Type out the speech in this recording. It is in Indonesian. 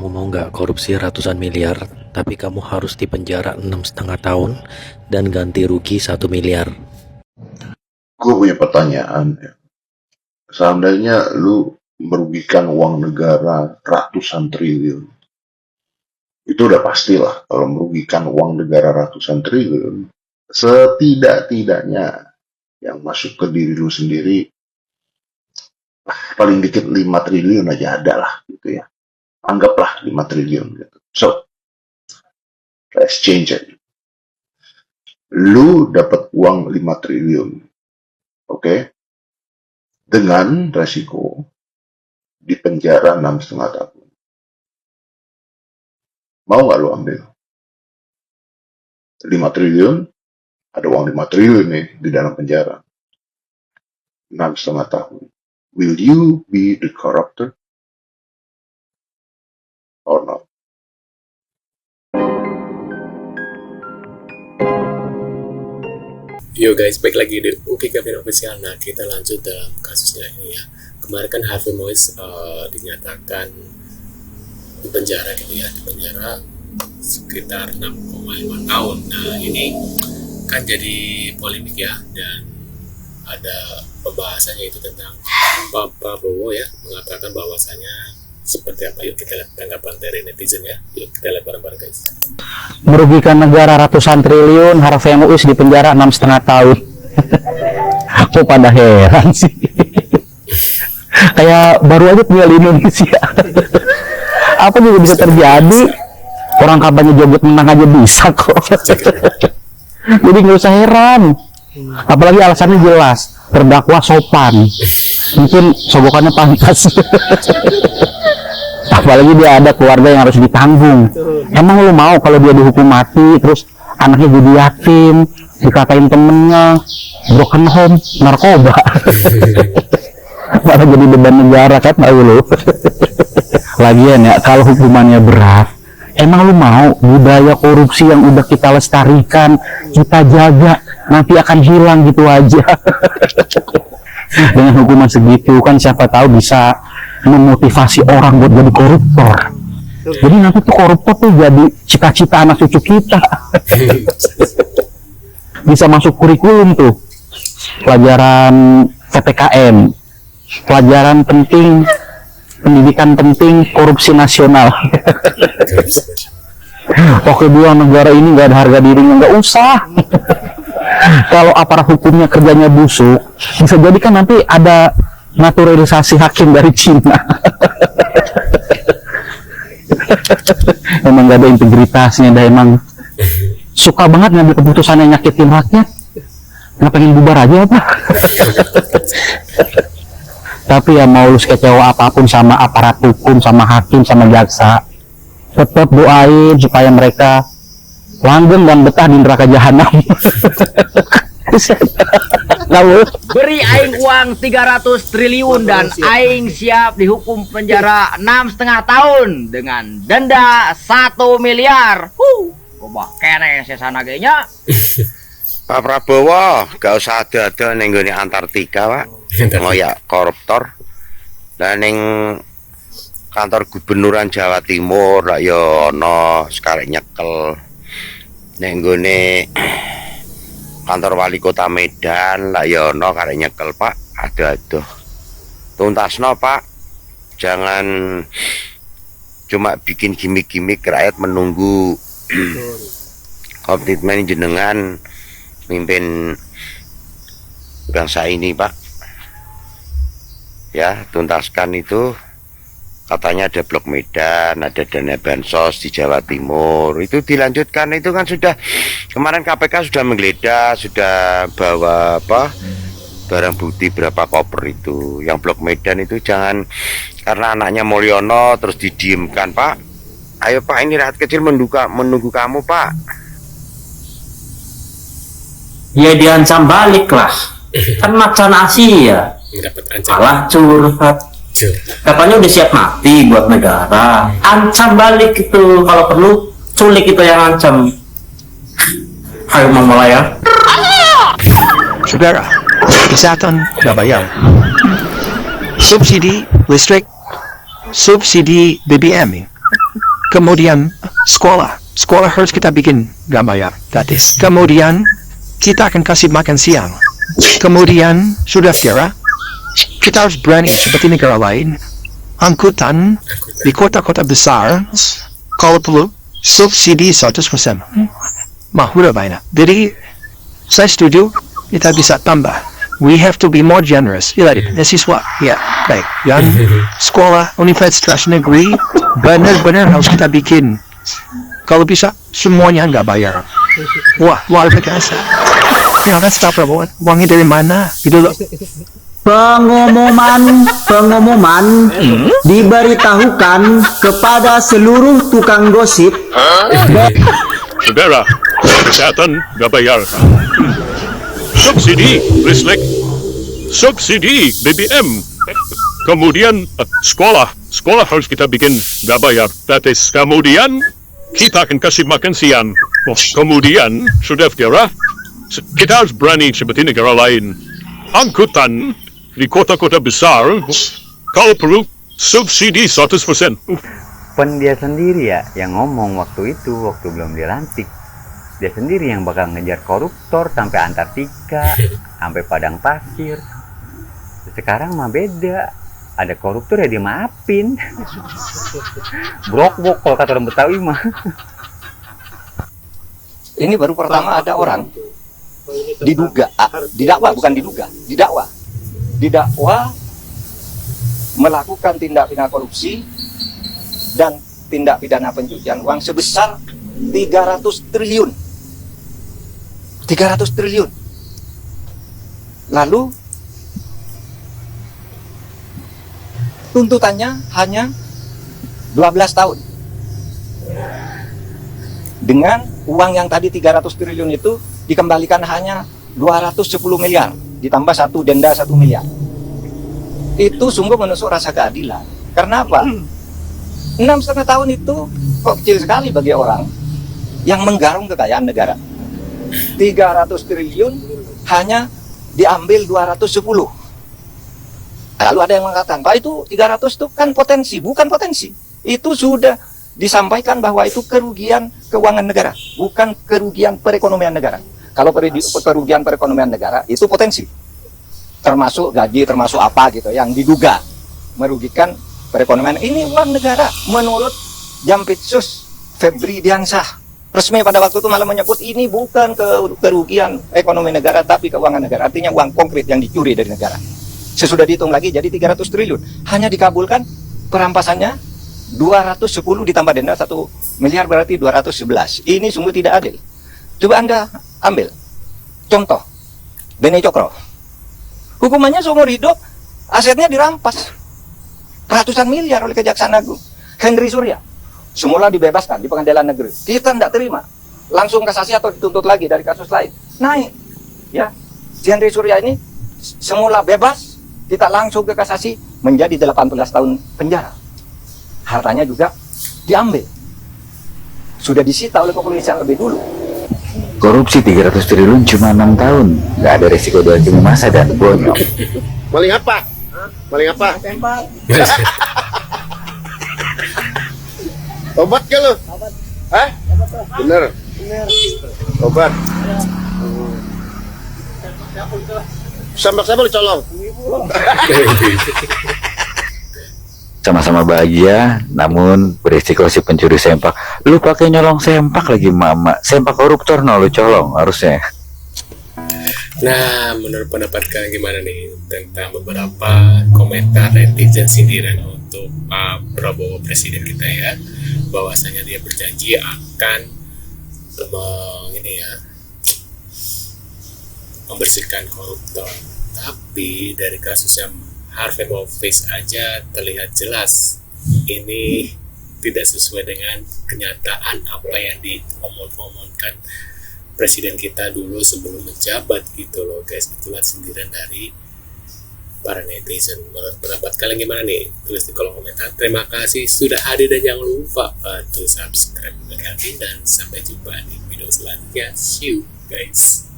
Kamu mau nggak korupsi ratusan miliar, tapi kamu harus dipenjara 6,5 tahun dan ganti rugi 1 miliar? Gue punya pertanyaan ya. Seandainya lu merugikan uang negara ratusan triliun, itu udah pastilah kalau merugikan uang negara ratusan triliun, setidak-tidaknya yang masuk ke diri lu sendiri paling dikit 5 triliun aja ada lah gitu ya. Anggaplah 5 triliun gitu. So, let's change it. Lu dapat uang 5 triliun, oke? Dengan resiko di penjara 6,5 tahun. Mau nggak lu ambil? 5 triliun, ada uang 5 triliun nih di dalam penjara. 6,5 tahun. Will you be the corruptor or not? Yo guys, baik lagi di Uki Kevin Official. Nah, kita lanjut dalam kasusnya ini ya. Kemarin kan Harvey Moise dinyatakan di penjara gitu ya, di penjara sekitar 6,5 tahun. Nah, ini kan jadi polemik ya, dan ada pembahasannya itu tentang Pak Prabowo ya, mengatakan bahwasanya seperti apa. Yuk kita lihat tanggapan dari netizen ya. Yuk kita lihat bareng-bareng guys. Merugikan negara ratusan triliun, Harvey Moise di penjara 6,5 tahun. Kok pada heran sih? Kayak baru aja tinggal di Indonesia. Apa juga bisa terjadi? Orang kampanye joget menang aja bisa kok. Jadi nggak usah heran. Apalagi alasannya jelas, terdakwa sopan. Mungkin sogokannya pantas. Apalagi dia ada keluarga yang harus ditanggung. Emang lu mau kalau dia dihukum mati, terus anaknya jadi yatim, dikatain temennya broken home, narkoba, malah jadi beban negara kan, tahu lu. Lagian ya, kalau hukumannya berat, emang lu mau budaya korupsi yang udah kita lestarikan, kita jaga, nanti akan hilang gitu aja? Dengan hukuman segitu kan siapa tahu bisa memotivasi orang buat jadi koruptor. Jadi nanti tuh koruptor tuh jadi cita-cita anak cucu kita. Bisa masuk kurikulum tuh, pelajaran PPKM, pelajaran penting, pendidikan penting, korupsi nasional. Oke, dua negara ini nggak ada harga dirinya, nggak usah. Kalau aparat hukumnya kerjanya busuk, bisa jadi kan nanti ada naturalisasi hakim dari Cina. Emang gak ada integritasnya, dah emang suka banget ngambil keputusan yang nyakitin rakyat. Nggak pengen bubar aja apa? Tapi ya mau lu sekecewa apapun sama aparat hukum, sama hakim, sama jaksa, tetap doain supaya mereka langgeng dan betah di neraka jahanam. Beri aing uang 300 triliun dan aing siap dihukum penjara 6,5 tahun dengan denda 1 miliar. Coba kene sesana ge nya. Pak Prabowo gak usah ada-ada ning nggone Antartika, Pak. Ngoyak koruptor. Lah ning kantor gubernuran Jawa Timur lah ya ana sekarek nyekel. Ning nggone kantor wali kota Medan lah ya ono karek nyekel, Pak. Ada-ada. Tuntasno, Pak. Jangan cuma bikin gimmick-gimmick, rakyat menunggu komitmen jenengan mimpin bangsa ini, Pak. Ya, tuntaskan itu. Katanya ada blok Medan, ada dana bansos di Jawa Timur. Itu dilanjutkan, itu kan sudah kemarin KPK sudah menggeledah, sudah bawa apa barang bukti berapa koper itu. Yang blok Medan itu jangan karena anaknya Mulyono terus didiemkan, Pak. Ayo Pak, ini rakyat kecil menunggu kamu, Pak. Ya diancam balik lah. Kan macan Asia. Malah curhat. Katanya udah siap mati buat negara. Ancam balik itu, kalau perlu culik itu yang ancam. Ayo memulai ya. Saudara, kesehatan nggak bayar. Subsidi listrik, subsidi BBM, Kemudian sekolah harus kita bikin nggak bayar gratis. Kemudian kita akan kasih makan siang. Kemudian sudah kira kita harus berani seperti negara lain. Angkutan di kota-kota besar kalau perlu subsidi 100%. Udah banyak. Jadi saya setuju kita bisa tambah. We have to be more generous. Siswa, ya baik. Dan sekolah universitas negeri benar-benar harus kita bikin. Kalau bisa semuanya nggak bayar. Wah, luar biasa. Ya kan, Pak Prabowo, uangnya dari mana? Gitu loh. Pengumuman diberitahukan kepada seluruh tukang gosip. Saudara, kesehatan nggak bayar. Subsidi listrik, subsidi BBM. Kemudian sekolah harus kita bikin nggak bayar gratis. Kemudian kita akan kasih makan siang. Kemudian sudah kira kita harus berani seperti negara lain. Angkutan di kota-kota besar kalau perlu subsidi 100%. Kan dia sendiri ya yang ngomong waktu belum dilantik. Dia sendiri yang bakal ngejar koruptor sampai Antartika, sampai padang pasir. Sekarang mah beda. Ada koruptor ya dia maafin. Brok-brok kalau kata orang Betawi mah. Ini baru pertama ada orang didakwa melakukan tindak pidana korupsi dan tindak pidana pencucian uang sebesar 300 triliun. Lalu tuntutannya hanya 12 tahun. Dengan uang yang tadi 300 triliun itu dikembalikan hanya 210 miliar, ditambah satu denda 1 miliar. Itu sungguh menusuk rasa keadilan. Karena apa? 6,5 tahun itu kok kecil sekali bagi orang yang menggarung kekayaan negara. 300 triliun hanya diambil 210. Lalu ada yang mengatakan, Pak, itu 300 itu kan potensi. Bukan potensi. Itu sudah disampaikan bahwa itu kerugian keuangan negara, bukan kerugian perekonomian negara. Kalau kerugian perekonomian negara itu potensi, termasuk gaji, termasuk apa gitu yang diduga merugikan perekonomian. Ini uang negara menurut Jampitsus Febri Diansah. Resmi pada waktu itu malah menyebut ini bukan kerugian ekonomi negara tapi keuangan negara. Artinya uang konkret yang dicuri dari negara. Sesudah dihitung lagi jadi 300 triliun. Hanya dikabulkan perampasannya 210 ditambah denda 1 miliar berarti 211. Ini sungguh tidak adil. Coba Anda ambil contoh Beni Cokro. Hukumannya seumur hidup, asetnya dirampas ratusan miliar oleh Kejaksaan Agung. Henry Surya semula dibebaskan di pengadilan negeri. Kita tidak terima, langsung kasasi atau dituntut lagi dari kasus lain. Naik, ya. Si Henry Surya ini semula bebas, kita langsung ke kasasi menjadi 18 tahun penjara. Hartanya juga diambil, sudah disita oleh kepolisian lebih dulu. Korupsi 300 triliun cuma 6 tahun, nggak ada resiko dari masa dan bonyok. Maling apa? Maling apa? Tembak. Obat ke lu? Obat. Hah? Bener. Obat. Sembak siapa lu colong? Sama-sama bahagia, namun berisiko si pencuri sempak. Lu pakai nyolong sempak lagi mama. Sempak koruptor no lu colong harusnya. Nah, menurut pendapat kalian gimana nih tentang beberapa komentar netizen sindiran untuk Pak Prabowo presiden kita ya, bahwasanya dia berjanji akan membersihkan koruptor, tapi dari kasus yang Harvey Weinstein aja terlihat jelas ini tidak sesuai dengan kenyataan apa yang diomong-omongkan presiden kita dulu sebelum menjabat gitu loh guys. Itulah sindiran dari para netizen. Menurut pendapat kalian gimana nih? Tulis di kolom komentar. Terima kasih sudah hadir dan jangan lupa bantu subscribe dan sampai jumpa di video selanjutnya. See you guys.